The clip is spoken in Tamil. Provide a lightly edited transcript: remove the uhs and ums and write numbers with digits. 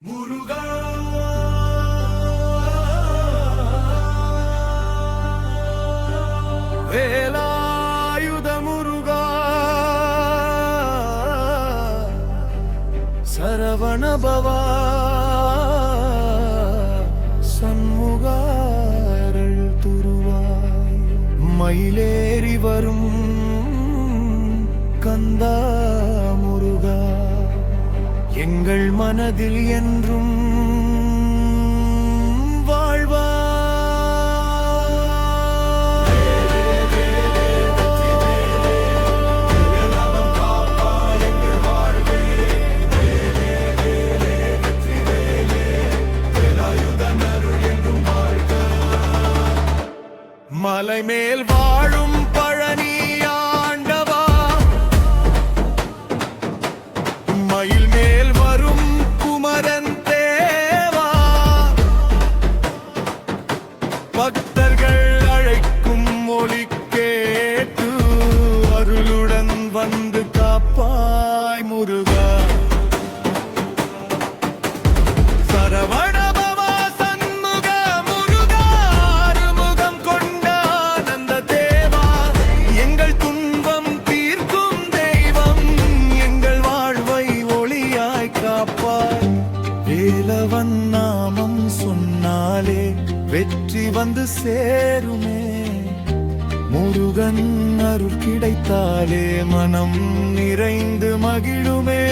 முருகா வேலாயுத முருகா சரவண பவா சண்முகாரள் துருவாய் மயிலேறி வரும் கந்தா முருகா எங்கள் மனதில் என்றும் வாழ்வா. மலை மேல் வாழும் பழனி ஆண்டவா, மயில் மேல் வரும் குமரன் தேவா, பக்தர்கள் அழைக்கும் ஒலி கேட்டு அருளுடன் வந்து காப்பாய் முருகா. சரவண வேலவன் நாமம் சொன்னாலே வெற்றி வந்து சேருமே, முருகன் அருள் கிடைத்தாலே மனம் நிறைந்து மகிழுமே.